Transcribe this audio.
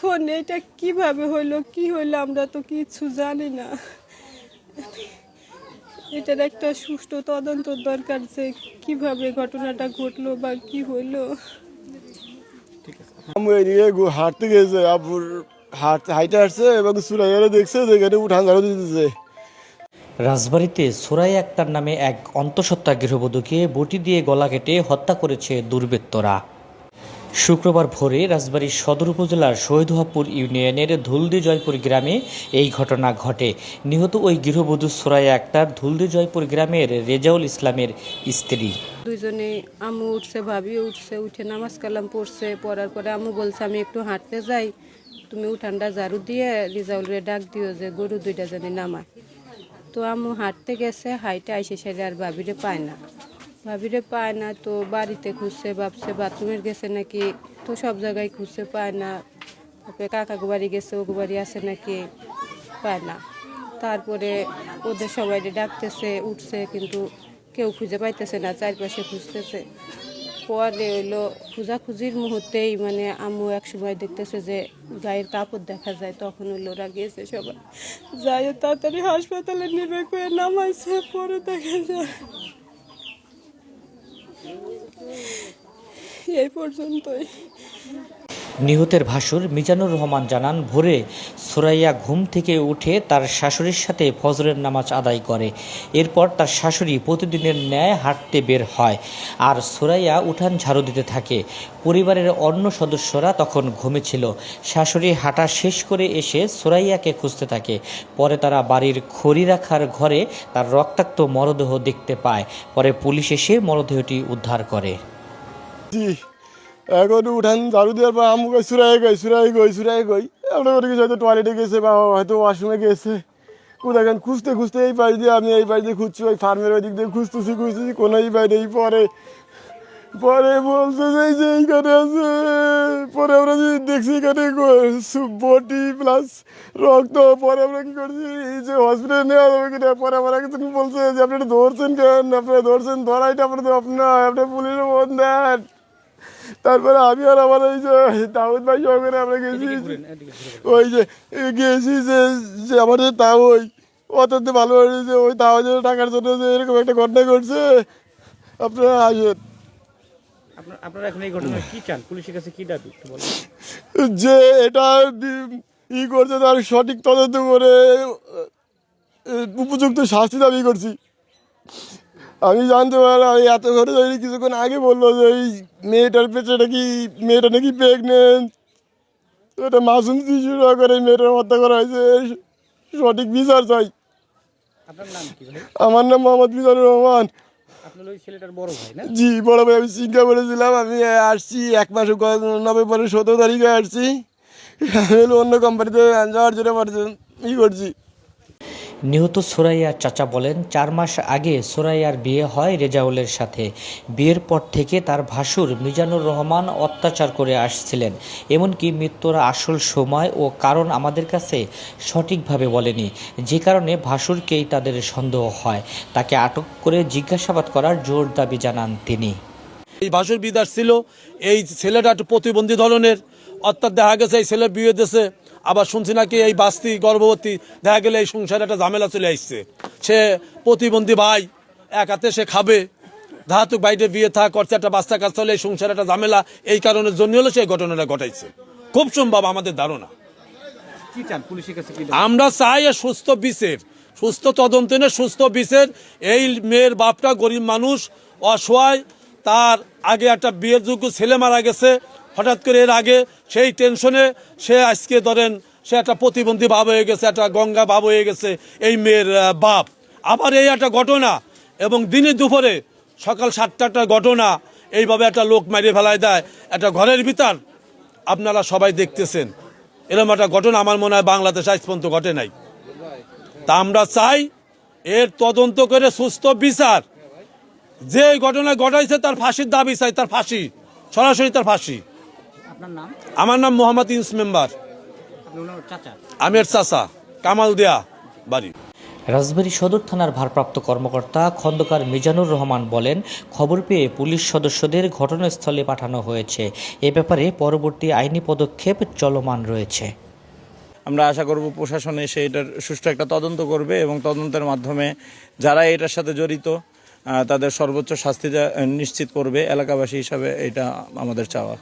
এখন এটা কিভাবে হইলো কি হইলো আমরা তো কিছু জানি না। এটার একটা সুষ্ঠু তদন্ত দরকার যে কিভাবে ঘটনাটা ঘটলো বা কি হইলো। হাঁটতে গেছে আবুর হাইটে আসছে এবং সুরাইয়ারে দেখছে যেখানে উঠান ঝাড়ু দিতেছে। রাজবাড়ীতে সোরাইয়া আক্তার নামে এক অন্তঃসত্ত্বা গৃহবধূকে বটি দিয়ে গলা কেটে হত্যা করেছে দুর্বৃত্তরা। শুক্রবার ভোরে রাজবাড়ীর সদর উপজেলার শহীদুহাপুর ইউনিয়নের ধুলদি জয়পুর গ্রামে এই ঘটনা ঘটে। নিহত ওই গৃহবধূ সোরাইয়া আক্তার ধুলদি জয়পুর গ্রামের রেজাউল ইসলামের স্ত্রী। দুইজনে আম্মু উঠছে, ভাবিও উঠছে, উঠে নামাজ কালাম পড়ছে। পড়ার পরে আম্মু বলছে আমি একটু হাঁটতে যাই, তুমি উঠানটা ঝাড়ু দিয়ে রেজাউলরে ডাক দিও যে গরু দুইটা জানি নামায়। তো আম্মু হাঁটতে গেছে, হাইটে আইসে সেরে আর ভাবিরে পায় না। তো বাড়িতে খুঁজছে, ভাবছে বাথরুমের গেছে নাকি, তো সব জায়গায় খুঁজছে, পায় না। তারপরে কাকাগো বাড়ি গেছে, ওগো বাড়ি আছে নাকি, পায় না। তারপরে ওদের সবাই ডাকতেছে, উঠছে, কিন্তু কেউ খুঁজে পাইতেছে না, চারপাশে খুঁজতেছে। পরে হইলো খোঁজাখুঁজির মুহূর্তেই মানে আম্মু এক সময় দেখতেছে যে গায়ের কাপড় দেখা যায়, তখন হইলো ওরা গিয়েছে সবাই, যাই তাড়াতাড়ি হাসপাতালে নিবে করে নামাইছে। পরে দেখা যায় এই পর্যন্তই। নিহতের ভাসুর মিজানুর রহমান জানান, ভোরে সোরাইয়া ঘুম থেকে উঠে তার শাশুড়ির সাথে ফজরের নামাজ আদায় করে। এরপর তার শাশুড়ি প্রতিদিনের ন্যায় হাঁটতে বের হয় আর সোরাইয়া উঠান ঝাড়ু দিতে থাকে। পরিবারের অন্য সদস্যরা তখন ঘুমেছিল। শাশুড়ি হাঁটা শেষ করে এসে সোরাইয়াকে খুঁজতে থাকে। পরে তারা বাড়ির খড়ি রাখার ঘরে তার রক্তাক্ত মরদেহ দেখতে পায়। পরে পুলিশ এসে মরদেহটি উদ্ধার করে। এখন উঠান ঝাড়ু দেওয়ার পর আমাকে সুরাই গই আমরা ওদিকে হয়তো টয়লেটে গেছে বা হয়তো ওয়াশরুমে গেছে। কোথায় খুঁজতে খুঁজতে এই পাশ দিয়ে আমি এই পাশ দিয়ে খুঁজছি, ওই ফার্মের ওই দিক দিয়ে খুঁজতেছি কোনো এই বাইরে পরে বলছে যে এইখানে আছে। পরে আমরা দেখছি এখানে বটি প্লাস রক্ত। পরে আমরা কি করছি যে হসপিটালে নেওয়া যাবে কিনা। পরে আমার একজন বলছে যে আপনি এটা ধরছেন কেন, আপনারা ধরছেন, ধরাইটা আপনার পুলিশে ফোন দেন। তারপরে আমি আর আমার এই যে দাউদ ভাই সঙ্গে আমরা গেছি, ওই যে গেছি যে আমাদের তাও ওই অত্যন্ত ভালো হয়েছে, ওই তাও টাকার জন্য যে এরকম একটা ঘটনা ঘটছে। আপনারা আসেন। আপনারা এখন এই ঘটনা কি চান, পুলিশের কাছে কি দাবি একটু বলেন? যে এটা ই করছে তার সঠিক তদন্ত করে উপযুক্ত শাস্তি দাবি করছি। আমি জানতে পারলাম এত ঘরে যাইনি, কিছুক্ষণ আগে বললো যে এই মেয়েটার পেছনে মেয়েটা নাকি প্রেগনেন্ট। এটা মাসুম শিশু করে মেয়েটার হত্যা করা হয়েছে, সঠিক বিচার চাই। আপনার নাম কি ভাই? আমার নাম মোহাম্মদ মিজানুর রহমান। আপনার ওই ছেলেটার বড় ভাই না? জি বড় ভাই। আমি চিন্তা করেছিলাম, আমি আসছি 1 মাস নভেম্বরের 17 তারিখে আসছি। আমি অন্য কোম্পানিতে যাওয়ার জন্য করছি। নিহত সোরাইয়ার চাচা বলেন, 4 মাস আগে সোরাইয়ার বিয়ে হয় রেজাউলের সাথে। বিয়ের পর থেকে তার ভাসুর মিজানুর রহমান অত্যাচার করে আসছিলেন। এমনকি মৃত্যুর আসল সময় ও কারণ আমাদের কাছে সঠিকভাবে বলেনি, যে কারণে ভাসুরকেই তাদের সন্দেহ হয়। তাকে আটক করে জিজ্ঞাসাবাদ করার জোর দাবি জানান তিনি। এই ভাসুর বিদাস ছিল, এই ছেলেটা একটু প্রতিবন্ধী ধরনের, অর্থাৎ দেখা গেছে এই ছেলে বিয়ে দিয়েছে। আবার শুনছি নাকি এই বাস্তি গর্ভবতী, দেখা গেলে এই সংসারে একটা ঝামেলা চলে আসছে। সে প্রতিবন্ধী ভাই, এক হাতে সে খাবে, ধাতুক বাইরে বিয়ে থাক করছে, একটা বাচ্চা কাচ্চা হলে এই সংসারে একটা ঝামেলা, এই কারণের জন্য হলো সেই ঘটনাটা ঘটাইছে। খুব সম্ভব আমাদের ধারণা। কি চান পুলিশের কাছে কি দাবি? আমরা চাই সুস্থ বিচার, সুস্থ তদন্ত নিয়ে সুস্থ বিচার। এই মেয়ের বাপটা গরিব মানুষ, অসহায়, তার আগে একটা বিয়ের যোগ্য ছেলে মারা গেছে। হঠাৎ করে এর আগে সেই টেনশনে সে আজকে ধরেন সে একটা প্রতিবন্ধী বাপ হয়ে গেছে, একটা গঙ্গা বাপ হয়ে গেছে এই মেয়ের বাপ। আবার এই একটা ঘটনা, এবং দিনে দুপুরে সকাল 7টার ঘটনা, এইভাবে একটা লোক মারিয়ে ফেলায় দেয় একটা ঘরের ভিতর। আপনারা সবাই দেখতেছেন, এরকম একটা ঘটনা আমার মনে হয় বাংলাদেশ আজ পর্যন্ত ঘটে নাই। তা আমরা চাই এর তদন্ত করে সুস্থ বিচার। যে ঘটনা ঘটাইছে তার ফাঁসির দাবি চাই, তার ফাঁসি, সরাসরি তার ফাঁসি। আপনার নাম? আমার নাম মোহাম্মদ ইউনুস মেম্বার। আপনার চাচা? আমের চাচা, কামাল দেয়া বাড়ি। রাজবাড়ী সদর থানার ভারপ্রাপ্ত কর্মকর্তা খন্দকার মিজানুর রহমান বলেন, খবর পেয়ে পুলিশ সদস্যদের ঘটনাস্থলে পাঠানো হয়েছে। এ ব্যাপারে পরবর্তী আইনি পদক্ষেপ চলমান রয়েছে। আমরা আশা করব প্রশাসন এসে এটার সুষ্ঠু একটা তদন্ত করবে এবং তদন্তের মাধ্যমে যারা এটার সাথে জড়িত তাদের সর্বোচ্চ শাস্তি নিশ্চিত করবে। এলাকাবাসী হিসাবে এটা আমাদের চাওয়া।